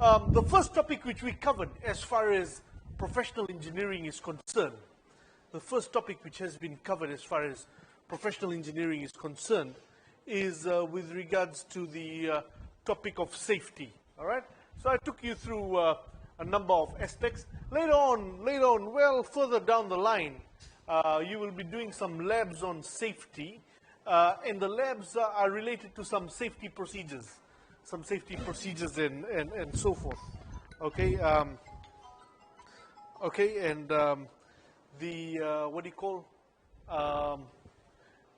The first topic which we covered as far as professional engineering is concerned, the first topic which has been covered as far as professional engineering is concerned is with regards to the topic of safety, all right? So I took you through a number of aspects. Later on, well further down the line, you will be doing some labs on safety, and the labs are related to some safety procedures and so forth. Okay, and the what do you call?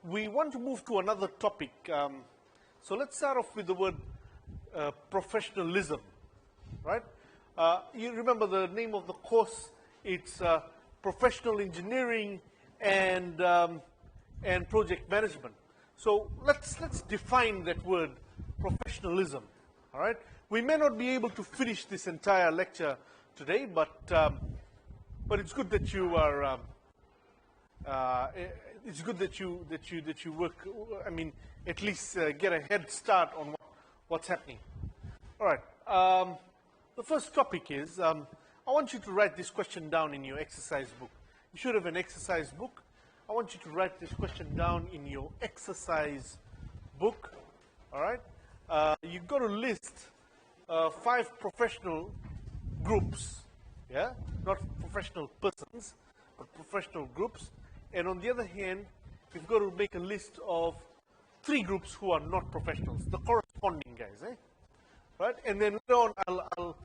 We want to move to another topic. So let's start off with the word professionalism, right? You remember the name of the course? It's professional engineering and project management. So let's define that word, professionalism. All right. We may not be able to finish this entire lecture today, but it's good that you are. It's good that you work. I mean, at least get a head start on what's happening. All right. The first topic is I want you to write this question down in your exercise book. You should have an exercise book. I want you to write this question down in your exercise book. All right. You've got to list 5 professional groups. Yeah, not professional persons, but professional groups. And on the other hand, you've got to make a list of 3 groups who are not professionals, the corresponding guys, eh? Right? And then later on, I'll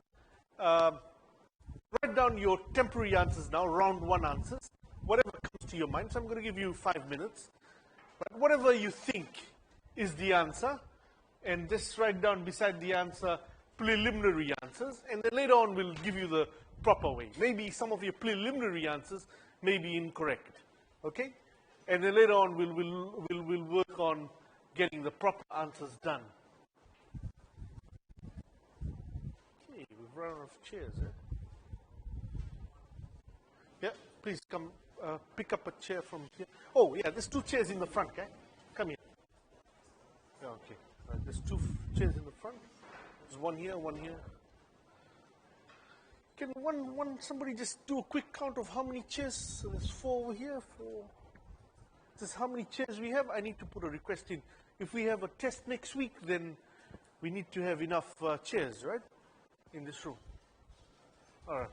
write down your temporary answers now, round 1 answers, whatever comes to your mind. So I'm going to give you 5 minutes. But whatever you think is the answer, and just write down beside the answer preliminary answers, and then later on we'll give you the proper way. Maybe some of your preliminary answers may be incorrect. Okay? And then later on, we'll work on getting the proper answers done. Okay, we've run out of chairs, eh? Yeah, please come pick up a chair from here. Oh, yeah, there's 2 chairs in the front, okay? Come here. Yeah, okay. Right, there's 2 chairs in the front. There's 1 here, 1 here. Can somebody just do a quick count of how many chairs? So there's 4 over here, 4. This is how many chairs we have. I need to put a request in. If we have a test next week, then we need to have enough chairs, right? In this room. All right.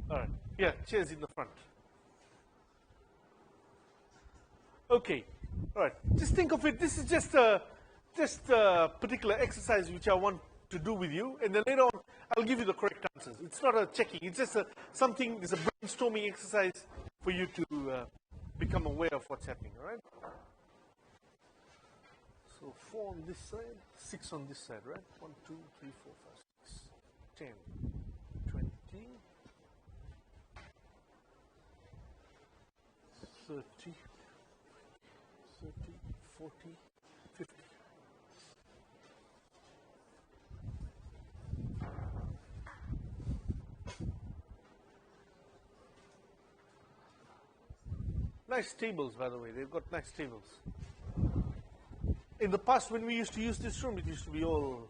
All right. Yeah, chairs in the front. Okay. All right. Just think of it. This is just a particular exercise which I want to do with you, and then later on I'll give you the correct answers. It's not a checking, it's just something, it's a brainstorming exercise for you to become aware of what's happening, all right? So 4 on this side, 6 on this side, right? 1, 2, 3, 4, 5, 6, 10, 20, 30, 40, 50. Nice tables, by the way. They've got nice tables. In the past, when we used to use this room, it used to be all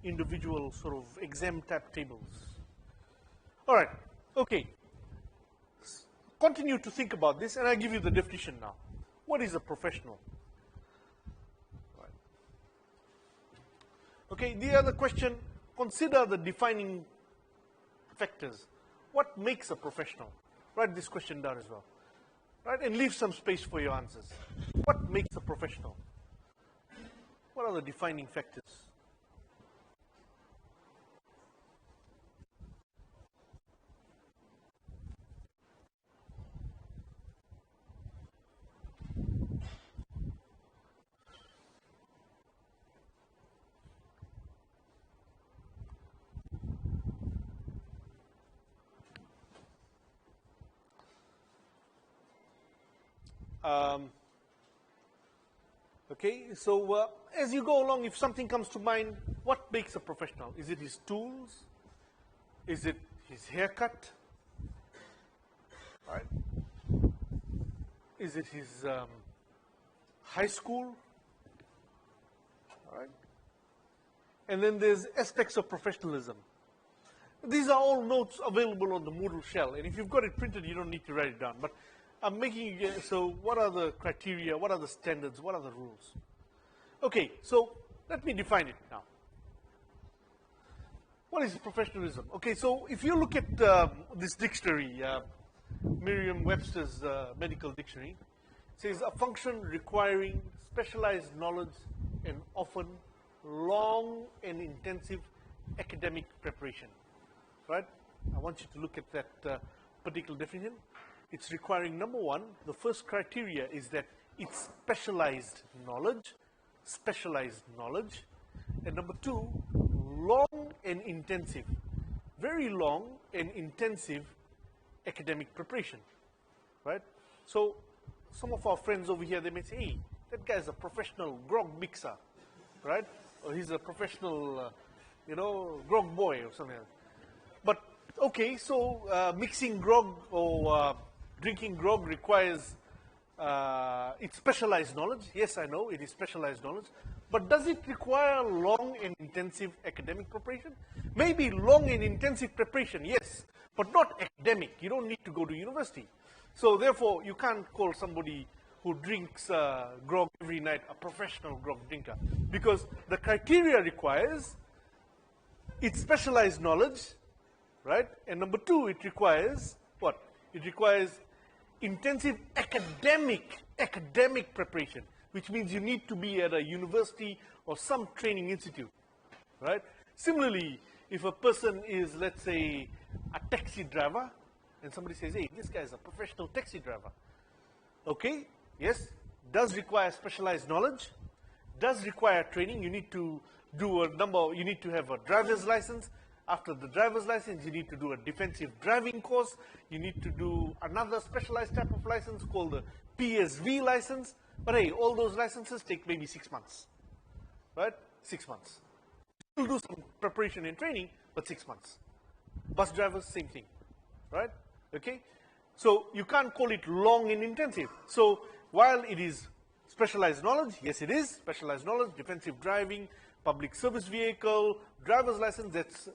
individual sort of exam type tables. All right. Okay. Continue to think about this, and I'll give you the definition now. What is a professional? Right. Okay. The other question, consider the defining factors. What makes a professional? Write this question down as well. Right, and leave some space for your answers. What makes a professional? What are the defining factors? Okay, so as you go along, if something comes to mind, what makes a professional? Is it his tools? Is it his haircut? Right? Is it his high school? All right? And then there's aspects of professionalism. These are all notes available on the Moodle Shell. And if you've got it printed, you don't need to write it down. But I'm making it, so what are the criteria? What are the standards? What are the rules? Okay, so let me define it now. What is professionalism? Okay, so if you look at this dictionary, Merriam-Webster's medical dictionary, it says a function requiring specialized knowledge and often long and intensive academic preparation. Right? I want you to look at that particular definition. It's requiring, number one, the first criteria is that it's specialized knowledge, and number two, long and intensive, very long and intensive academic preparation, right? So some of our friends over here, they may say, hey, that guy's a professional grog mixer, right? Or he's a professional, grog boy or something like that. But, okay, so mixing grog or drinking grog requires, it's specialized knowledge. Yes, I know, it is specialized knowledge. But does it require long and intensive academic preparation? Maybe long and intensive preparation, yes, but not academic. You don't need to go to university. So therefore, you can't call somebody who drinks grog every night a professional grog drinker, because the criteria requires it's specialized knowledge, right? And number two, it requires what? It requires intensive academic preparation, which means you need to be at a university or some training institute, right? Similarly, if a person is, let's say, a taxi driver, and somebody says, hey, this guy is a professional taxi driver, okay, yes, does require specialized knowledge, does require training. You need to do you need to have a driver's license. After the driver's license, you need to do a defensive driving course. You need to do another specialized type of license called the PSV license. But hey, all those licenses take maybe 6 months, right? 6 months. You'll do some preparation and training, but 6 months. Bus drivers, same thing, right? Okay? So you can't call it long and intensive. So while it is specialized knowledge, yes it is, specialized knowledge, defensive driving, public service vehicle, driver's license, that's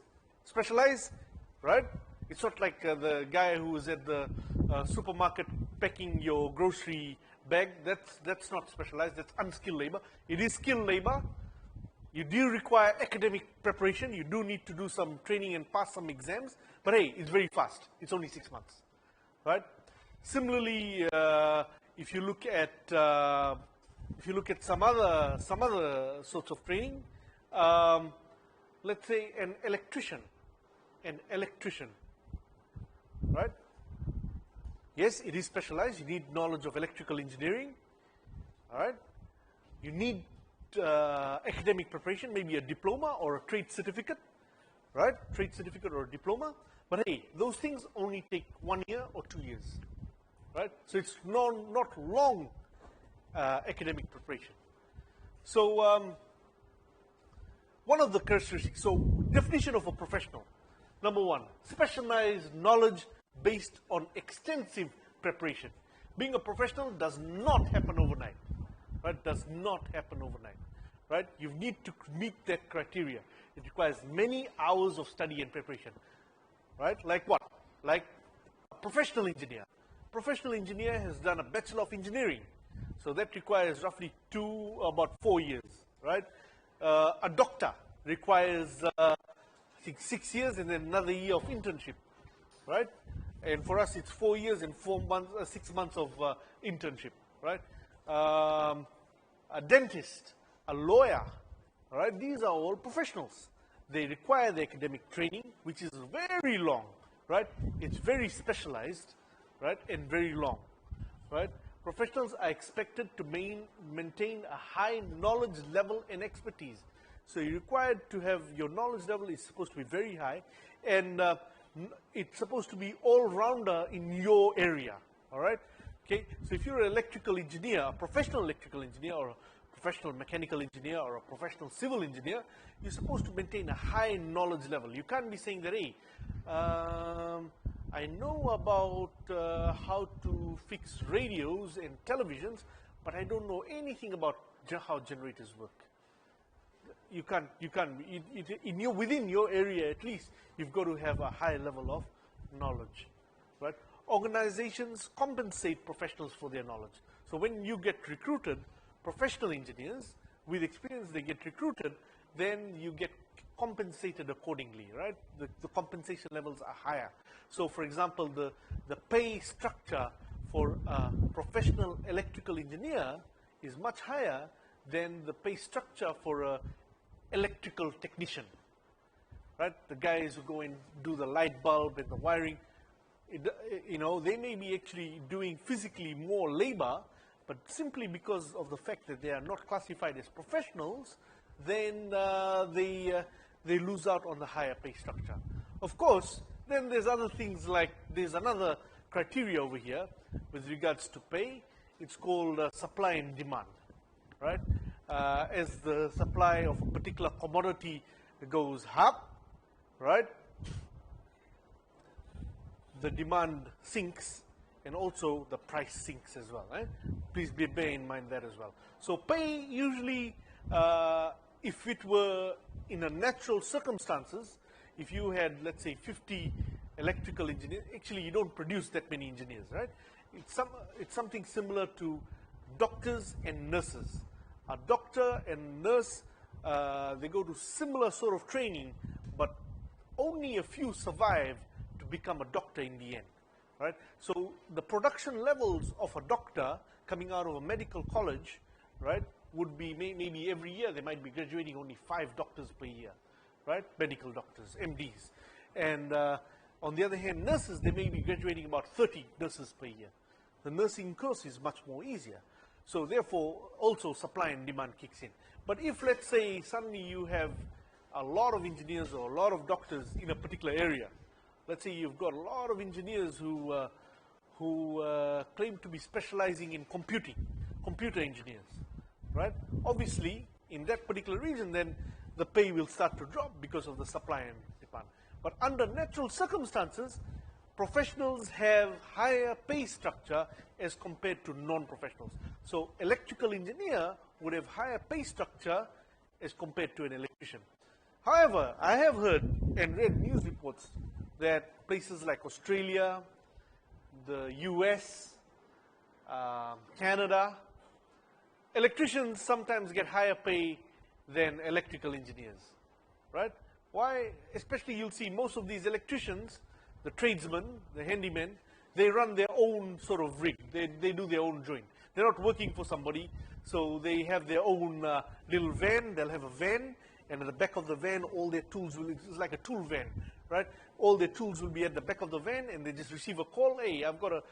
specialized, right? It's not like the guy who is at the supermarket packing your grocery bag. That's not specialized, that's unskilled labor. It is skilled labor. You do require academic preparation. You do need to do some training and pass some exams. But hey, it's very fast. It's only 6 months, right? Similarly, if you look at some other sorts of training, let's say an electrician, right? Yes, it is specialized. You need knowledge of electrical engineering, all right? You need academic preparation, maybe a diploma or a trade certificate, right? Trade certificate or a diploma. But hey, those things only take 1 year or 2 years, right? So it's not long academic preparation. So one of the characteristics, so definition of a professional. Number one, specialized knowledge based on extensive preparation. Being a professional does not happen overnight, right? Does not happen overnight, right? You need to meet that criteria. It requires many hours of study and preparation, right? Like what? Like a professional engineer. Professional engineer has done a Bachelor of Engineering, so that requires roughly about 4 years, right? A doctor requires, I think, 6 years and then another year of internship, right? And for us, it's 4 years and 6 months of internship, right? A dentist, a lawyer, all right? These are all professionals. They require the academic training, which is very long, right? It's very specialized, right? And very long, right? Professionals are expected to maintain a high knowledge level and expertise. So you're required to have, your knowledge level is supposed to be very high, and it's supposed to be all-rounder in your area, all right? Okay, so if you're an electrical engineer, a professional electrical engineer, or a professional mechanical engineer, or a professional civil engineer, you're supposed to maintain a high knowledge level. You can't be saying that, hey, I know about how to fix radios and televisions, but I don't know anything about how generators work. within your area at least, you've got to have a high level of knowledge, right? Organizations compensate professionals for their knowledge. So when you get recruited, professional engineers with experience, they get recruited, then you get compensated accordingly, right? The compensation levels are higher. So for example, the pay structure for a professional electrical engineer is much higher than the pay structure for a electrical technician, right? The guys who go and do the light bulb and the wiring, they may be actually doing physically more labor, but simply because of the fact that they are not classified as professionals, then they lose out on the higher pay structure. Of course, then there's other things like, there's another criteria over here with regards to pay. It's called supply and demand, right? As the supply of a particular commodity goes up, right, the demand sinks, and also the price sinks as well, right? Please bear in mind that as well. So pay usually, if it were in a natural circumstances, if you had, let's say, 50 electrical engineers, actually you don't produce that many engineers, right? It's something similar to doctors and nurses. A doctor and nurse, they go to similar sort of training, but only a few survive to become a doctor in the end, right? So the production levels of a doctor coming out of a medical college, right, would be maybe every year they might be graduating only 5 doctors per year, right? Medical doctors, MDs. And on the other hand, nurses, they may be graduating about 30 nurses per year. The nursing course is much more easier. So therefore, also supply and demand kicks in. But if, let's say, suddenly you have a lot of engineers or a lot of doctors in a particular area, let's say you've got a lot of engineers who claim to be specializing in computer engineers, right? Obviously, in that particular region, then the pay will start to drop because of the supply and demand. But under natural circumstances, professionals have higher pay structure as compared to non-professionals. So electrical engineer would have higher pay structure as compared to an electrician. However, I have heard and read news reports that places like Australia, the US, Canada, electricians sometimes get higher pay than electrical engineers, right? Why? Especially you'll see most of these electricians, the tradesmen, the handymen, they run their own sort of rig. They do their own joint. They're not working for somebody, so they have their own little van. They'll have a van, and at the back of the van, all their tools will, it's like a tool van, right? All their tools will be at the back of the van, and they just receive a call. Hey, I've got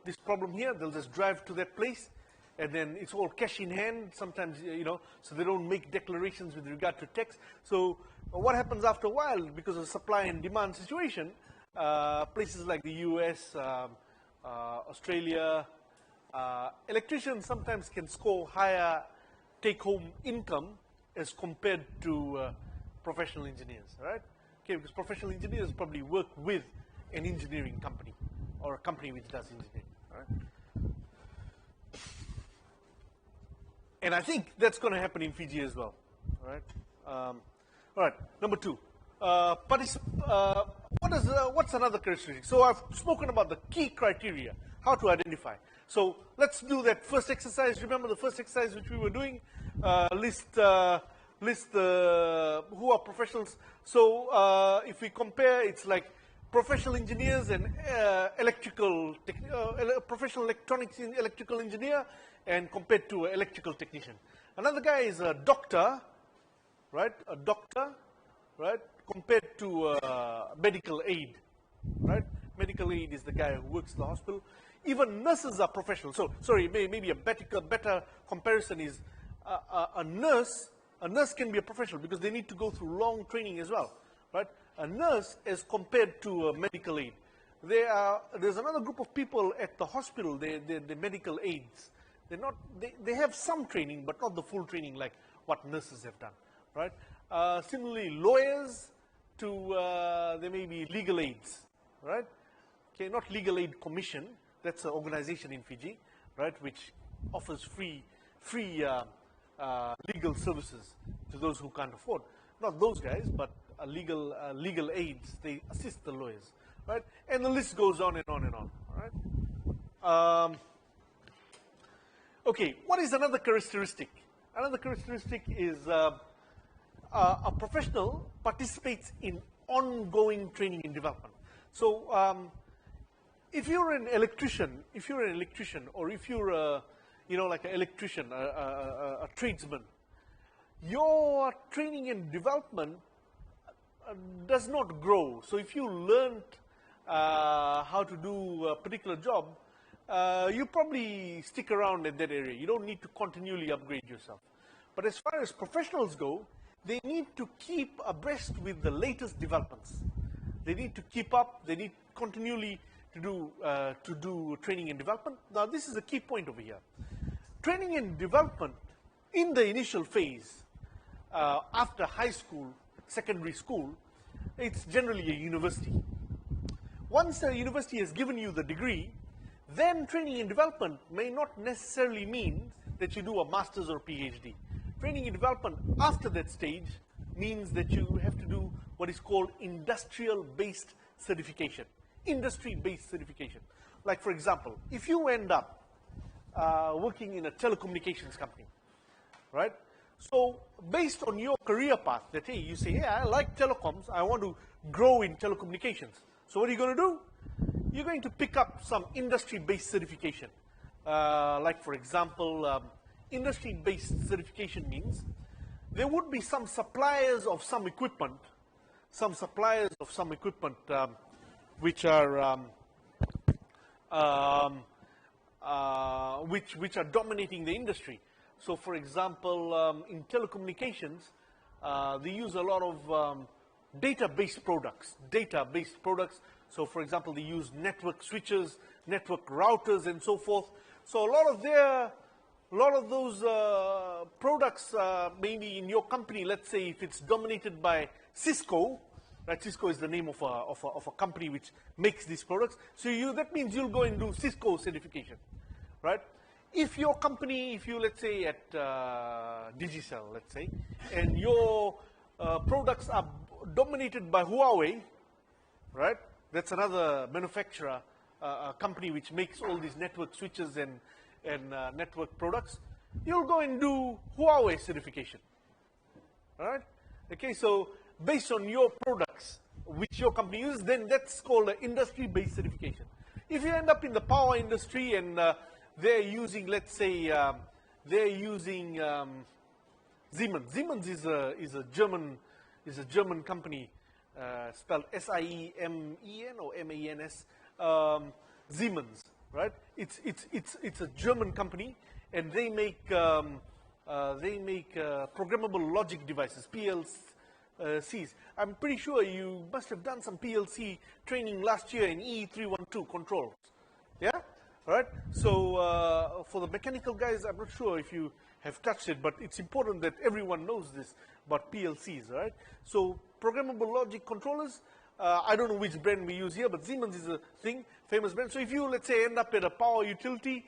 this problem here. They'll just drive to that place, and then it's all cash in hand. Sometimes, so they don't make declarations with regard to tax. So what happens after a while, because of supply and demand situation, places like the US, Australia, electricians sometimes can score higher take-home income as compared to professional engineers, right? Okay, because professional engineers probably work with an engineering company or a company which does engineering, right? And I think that's going to happen in Fiji as well, all right? All right, number 2. What's another characteristic? So I've spoken about the key criteria, how to identify. So let's do that first exercise. Remember the first exercise which we were doing? List who are professionals. So if we compare, it's like professional engineers and professional electronics electrical engineer, and compared to an electrical technician. Another guy is a doctor, right? A doctor, right? Compared to a medical aid, right? Medical aid is the guy who works in the hospital. Even nurses are professionals. So, sorry, maybe a better comparison is a nurse. A nurse can be a professional because they need to go through long training as well, right? A nurse as compared to a medical aid. There's another group of people at the hospital, the medical aides. They have some training, but not the full training like what nurses have done, right? Similarly, lawyers there may be legal aids, right? Okay, not Legal Aid Commission. That's an organization in Fiji, right, which offers free legal services to those who can't afford. Not those guys, but legal aids. They assist the lawyers, right? And the list goes on and on and on. All right. Okay. What is another characteristic? Another characteristic is a professional participates in ongoing training and development. So if you're an electrician, or if you're like an electrician, a tradesman, your training and development does not grow. So if you learned how to do a particular job, you probably stick around in that area. You don't need to continually upgrade yourself. But as far as professionals go, they need to keep abreast with the latest developments. They need to keep up. They need continually to do training and development. Now, this is a key point over here. Training and development in the initial phase, after high school, secondary school, it's generally a university. Once a university has given you the degree, then training and development may not necessarily mean that you do a master's or PhD. Training and development after that stage means that you have to do what is called industrial-based certification. Industry-based certification. Like, for example, if you end up working in a telecommunications company, right? So based on your career path, that hey, you say, yeah, I like telecoms, I want to grow in telecommunications. So what are you going to do? You're going to pick up some industry-based certification. Like, for example, industry-based certification means there would be some suppliers of some equipment, which are which are dominating the industry. So, for example, in telecommunications, they use a lot of data-based products. So, for example, they use network switches, network routers, and so forth. So, a lot of those products, maybe in your company, let's say if it's dominated by Cisco, right? Cisco is the name of a company which makes these products. So that means you'll go and do Cisco certification, right? If your company, let's say at Digicel, let's say, and your products are dominated by Huawei, right? That's another manufacturer, a company which makes all these network switches and network products. You'll go and do Huawei certification, all right? Okay, so based on your products, which your company uses, then that's called an industry-based certification. If you end up in the power industry and they're using, let's say, Siemens. Siemens is a German company, spelled S-I-E-M-E-N or M-A-N-S. Siemens, right? It's a German company, and they make programmable logic devices, PLCs. I'm pretty sure you must have done some PLC training last year in E312 controls. Yeah? All right? So for the mechanical guys, I'm not sure if you have touched it, but it's important that everyone knows this about PLCs, right? So programmable logic controllers, I don't know which brand we use here, but Siemens is a thing, famous brand. So if you, let's say, end up at a power utility,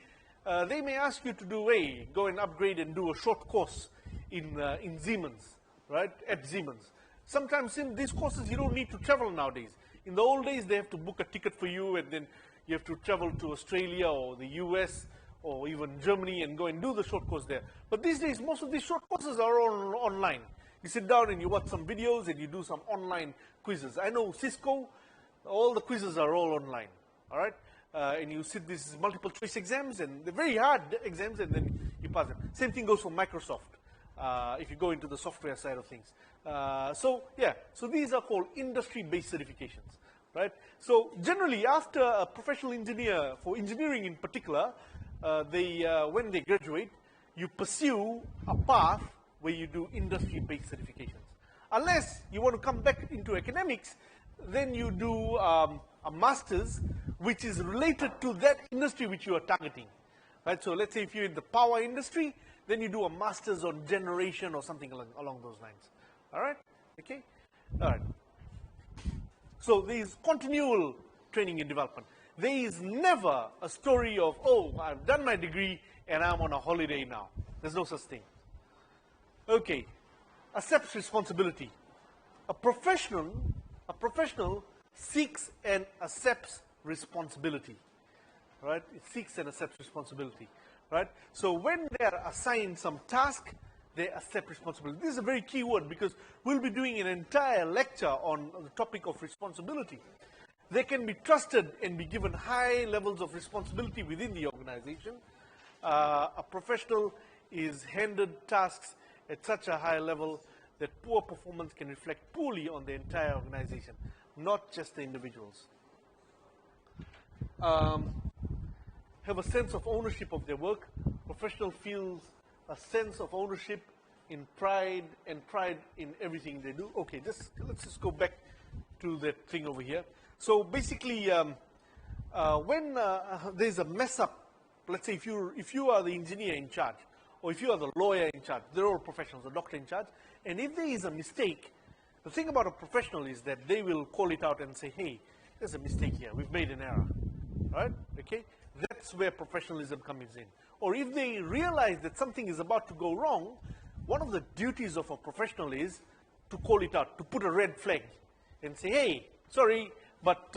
they may ask you to do, hey, go and upgrade and do a short course in Siemens, right, at Siemens. Sometimes in these courses, you don't need to travel nowadays. In the old days, they have to book a ticket for you, and then you have to travel to Australia or the US or even Germany and go and do the short course there. But these days, most of these short courses are online. You sit down and you watch some videos and you do some online quizzes. I know Cisco, all the quizzes are all online, all right? And you sit these multiple choice exams, and they're very hard exams, and then you pass them. Same thing goes for Microsoft, if you go into the software side of things. So these are called industry-based certifications, right? So generally, after a professional engineer, for engineering in particular, when they graduate, you pursue a path where you do industry-based certifications. Unless you want to come back into academics, then you do a master's, which is related to that industry which you are targeting, right? So let's say if you're in the power industry, then you do a master's on generation or something along those lines. All right? Okay? All right. So there is continual training and development. There is never a story of, oh, I've done my degree and I'm on a holiday now. There's no such thing. Okay, accepts responsibility. A professional seeks and accepts responsibility, right? It seeks and accepts responsibility, right? So when they are assigned some task, they accept responsibility. This is a very key word because we'll be doing an entire lecture on the topic of responsibility. They can be trusted and be given high levels of responsibility within the organization. A professional is handed tasks at such a high level that poor performance can reflect poorly on the entire organization, not just the individuals. Have a sense of ownership of their work. Professional feels a sense of ownership in pride in everything they do. Okay, let's just go back to that thing over here. So basically, when there's a mess up, let's say if you are the engineer in charge, or if you are the lawyer in charge, they're all professionals, the doctor in charge, and if there is a mistake, the thing about a professional is that they will call it out and say, hey, there's a mistake here, we've made an error, right? Okay, that's where professionalism comes in. Or if they realize that something is about to go wrong, one of the duties of a professional is to call it out, to put a red flag and say, hey, sorry, but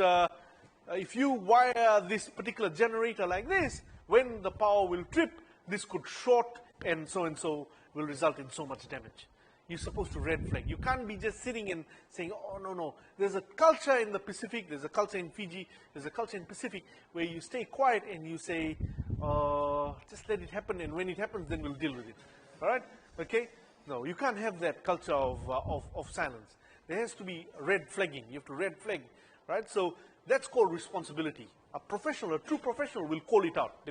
if you wire this particular generator like this, when the power will trip, this could short and so will result in so much damage. You're supposed to red flag. You can't be just sitting and saying, oh, no. There's a culture in the Pacific, there's a culture in Fiji, there's a culture in Pacific where you stay quiet and you say, just let it happen, and when it happens, then we'll deal with it. All right? Okay? No, you can't have that culture of silence. There has to be red flagging. You have to red flag, right? So that's called responsibility. A professional, a true professional will call it out.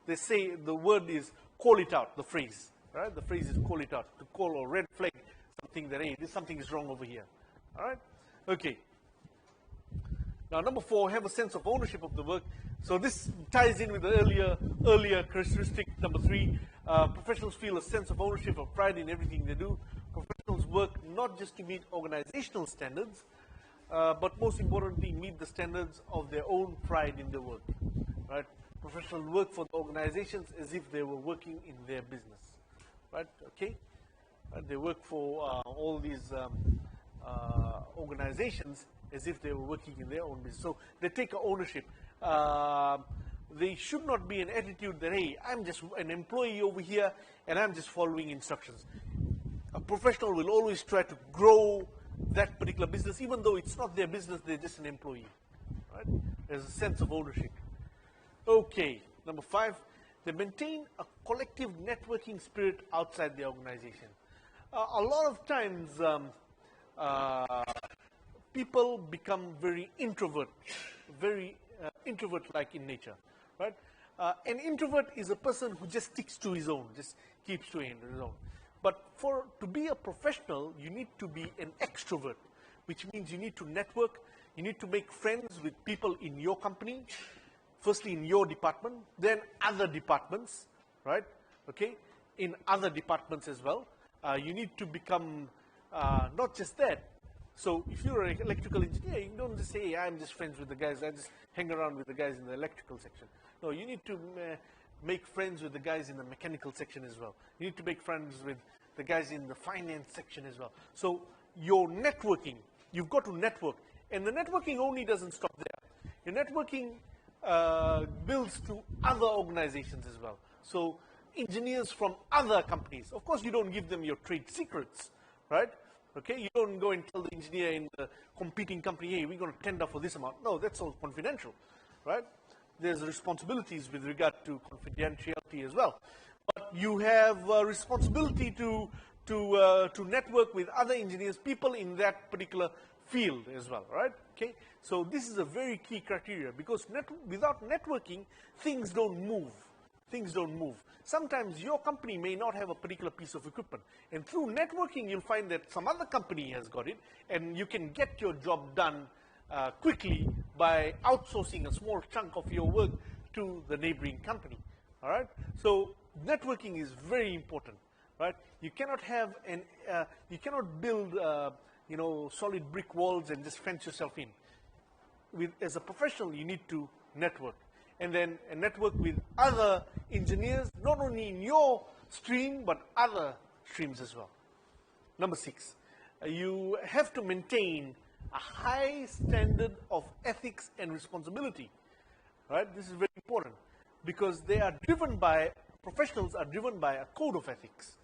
They say the word is call it out, the phrase. Right? The phrase is call it out, to call or red flag something that, hey, something is wrong over here. All right? Okay. Now, number 4, have a sense of ownership of the work. So this ties in with the earlier characteristic. Number 3, professionals feel a sense of ownership or pride in everything they do. Professionals work not just to meet organizational standards, but most importantly, meet the standards of their own pride in their work. Right? Professionals work for the organizations as if they were working in their business. Right? Okay? They work for all these organizations as if they were working in their own business. So they take ownership. They should not be an attitude that, hey, I'm just an employee over here and I'm just following instructions. A professional will always try to grow that particular business, even though it's not their business, they're just an employee. Right? There's a sense of ownership. Okay, number 5. They maintain a collective networking spirit outside the organization. A lot of times, people become very introvert-like in nature, right? An introvert is a person who just sticks to his own, just keeps to his own. But to be a professional, you need to be an extrovert, which means you need to network, you need to make friends with people in your company, firstly in your department, then other departments, right? Okay, in other departments as well. You need to become not just that. So if you're an electrical engineer, you don't just say, hey, I'm just friends with the guys, I just hang around with the guys in the electrical section. No, you need to make friends with the guys in the mechanical section as well. You need to make friends with the guys in the finance section as well. So your networking, you've got to network. And the networking only doesn't stop there. Your networking builds to other organizations as well. So engineers from other companies. Of course, you don't give them your trade secrets, right? Okay, you don't go and tell the engineer in the competing company, hey, we're going to tender for this amount. No, that's all confidential, right? There's responsibilities with regard to confidentiality as well. But you have a responsibility to network with other engineers, people in that particular field as well, right? Okay, so this is a very key criteria because without networking, things don't move. Things don't move. Sometimes your company may not have a particular piece of equipment, and through networking, you'll find that some other company has got it, and you can get your job done quickly by outsourcing a small chunk of your work to the neighboring company. All right. So networking is very important, right? You cannot have you cannot build solid brick walls and just fence yourself in. As a professional, you need to network. And then network with other engineers, not only in your stream, but other streams as well. Number 6, you have to maintain a high standard of ethics and responsibility. Right? This is very important because they are driven by, professionals are driven by a code of ethics.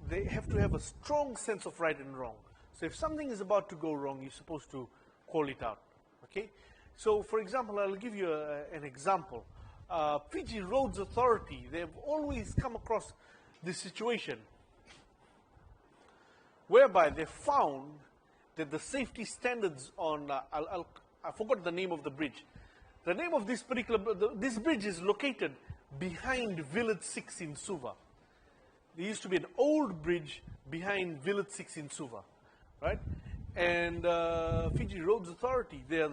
They have to have a strong sense of right and wrong. So if something is about to go wrong, you're supposed to call it out. Okay? So for example, I'll give you an example. Fiji Roads Authority, they've always come across this situation whereby they found that the safety standards on, I forgot the name of the bridge. The name of this particular, this bridge is located behind Village 6 in Suva. There used to be an old bridge behind Village 6 in Suva, right? And Fiji Roads Authority, they are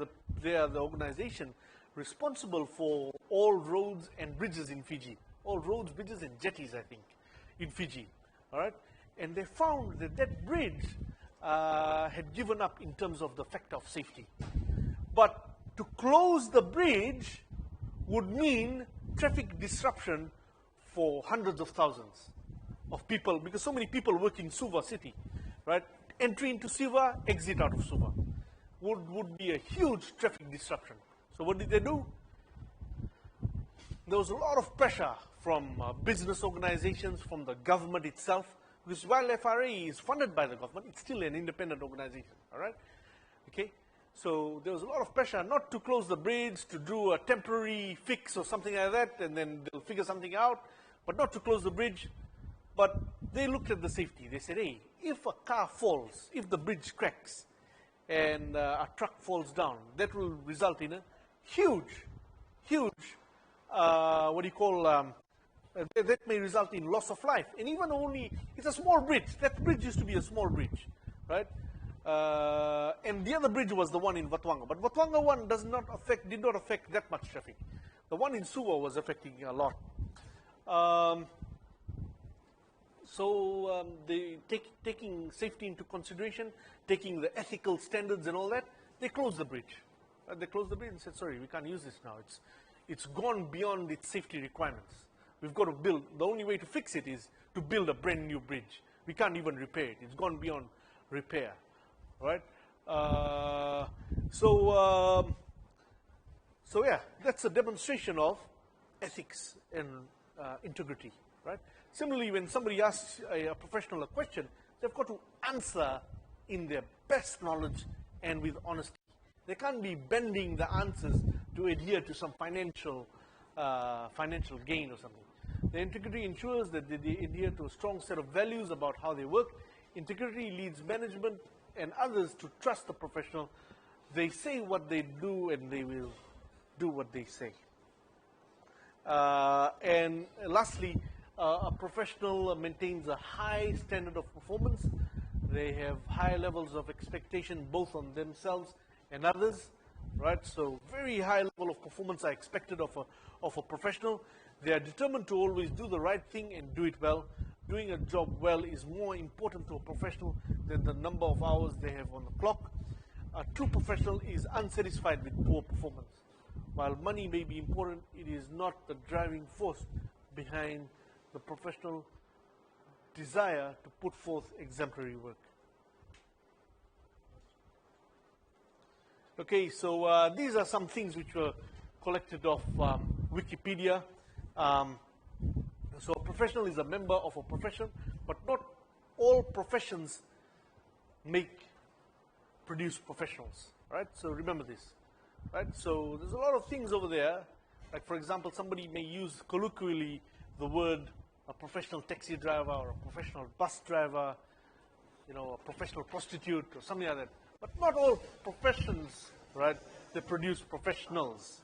the organization responsible for all roads and bridges in Fiji. All roads, bridges, and jetties, I think, in Fiji, all right? And they found that that bridge had given up in terms of the factor of safety. But to close the bridge would mean traffic disruption for hundreds of thousands of people, because so many people work in Suva city, right? Entry into Suva, exit out of Suva would be a huge traffic disruption. So what did they do? There was a lot of pressure from business organizations, from the government itself, because while FRA is funded by the government, it's still an independent organization, all right? Okay? So there was a lot of pressure not to close the bridge, to do a temporary fix or something like that, and then they'll figure something out, but not to close the bridge. But they looked at the safety. They said, hey, if a car falls, if the bridge cracks, and a truck falls down, that will result in a huge, that may result in loss of life. And even only, it's a small bridge. That bridge used to be a small bridge, right? And the other bridge was the one in Vatwanga. But Vatwanga one did not affect that much traffic. The one in Suva was affecting a lot. Taking safety into consideration, taking the ethical standards and all that, they closed the bridge. They closed the bridge and said, sorry, we can't use this now. It's gone beyond its safety requirements. We've got to build, the only way to fix it is to build a brand new bridge. We can't even repair it. It's gone beyond repair, right? So yeah, that's a demonstration of ethics and integrity, right? Similarly, when somebody asks a professional a question, they've got to answer in their best knowledge and with honesty. They can't be bending the answers to adhere to some financial gain or something. The integrity ensures that they adhere to a strong set of values about how they work. Integrity leads management and others to trust the professional. They say what they do and they will do what they say. And lastly, a professional maintains a high standard of performance. They have high levels of expectation both on themselves and others, right? So very high level of performance are expected of a professional. They are determined to always do the right thing and do it well. Doing a job well is more important to a professional than the number of hours they have on the clock. A true professional is unsatisfied with poor performance. While money may be important, it is not the driving force behind the professional desire to put forth exemplary work. Okay, so these are some things which were collected off Wikipedia. So a professional is a member of a profession, but not all professions produce professionals, right? So remember this, right? So there's a lot of things over there. Like for example, somebody may use colloquially the word a professional taxi driver or a professional bus driver, you know, a professional prostitute or something like that. But not all professions, right, they produce professionals,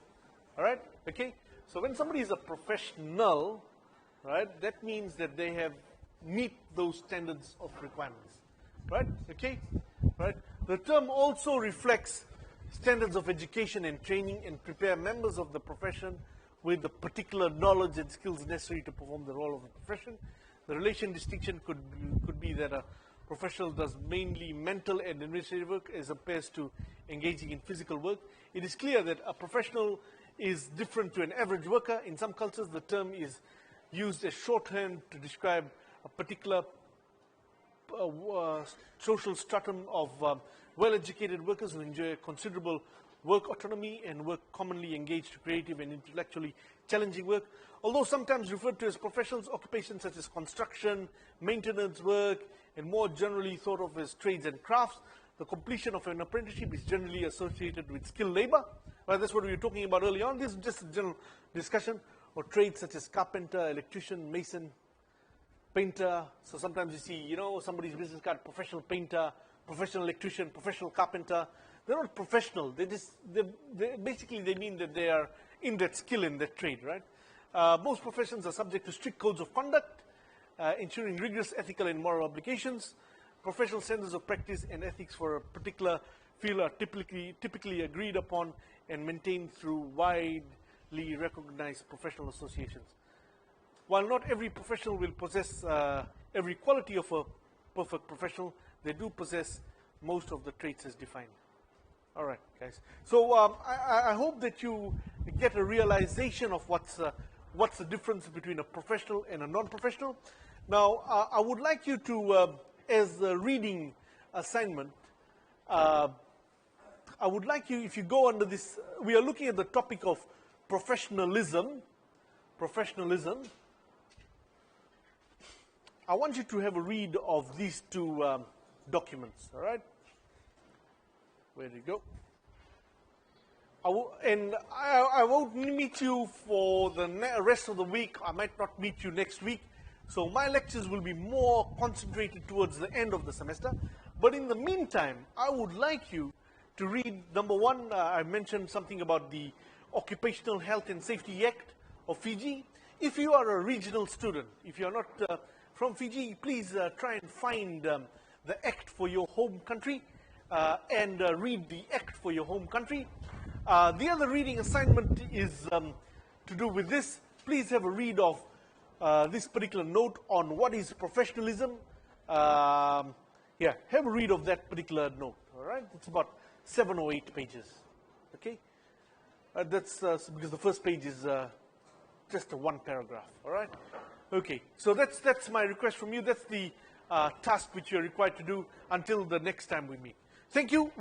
all right, okay? So when somebody is a professional, right, that means that they have meet those standards of requirements, right, okay, right? The term also reflects standards of education and training and prepare members of the profession with the particular knowledge and skills necessary to perform the role of the profession. The relation distinction could be that a professional does mainly mental and administrative work as opposed to engaging in physical work. It is clear that a professional is different to an average worker. In some cultures, the term is used as shorthand to describe a particular social stratum of well-educated workers who enjoy considerable work autonomy and work commonly engaged to creative and intellectually challenging work. Although sometimes referred to as professionals, occupations such as construction, maintenance work, and more generally thought of as trades and crafts, the completion of an apprenticeship is generally associated with skilled labor. Well, that's what we were talking about earlier on. This is just a general discussion. Or trades such as carpenter, electrician, mason, painter. So sometimes you see, you know, somebody's business card, professional painter, professional electrician, professional carpenter. They're not professional. Basically they mean that they are in that skill, in that trade, right? Most professions are subject to strict codes of conduct, ensuring rigorous ethical and moral obligations. Professional standards of practice and ethics for a particular field are typically agreed upon and maintained through widely recognized professional associations. While not every professional will possess every quality of a perfect professional, they do possess most of the traits as defined. All right, guys. So I hope that you get a realization of what's the difference between a professional and a non-professional. Now, I would like you to, as a reading assignment, I would like you, if you go under this, we are looking at the topic of professionalism. Professionalism. I want you to have a read of these two documents, all right? Where do you go? I won't meet you for the rest of the week. I might not meet you next week. So my lectures will be more concentrated towards the end of the semester. But in the meantime, I would like you to read, number one, I mentioned something about the Occupational Health and Safety Act of Fiji. If you are a regional student, if you're not from Fiji, please try and find the act for your home country and read the act for your home country. The other reading assignment is to do with this. Please have a read of this particular note on what is professionalism. Yeah, have a read of that particular note, all right? It's about 7 or 8 pages, okay? That's because the first page is just one paragraph, all right? Okay, so that's my request from you. That's the task which you're required to do until the next time we meet. Thank you.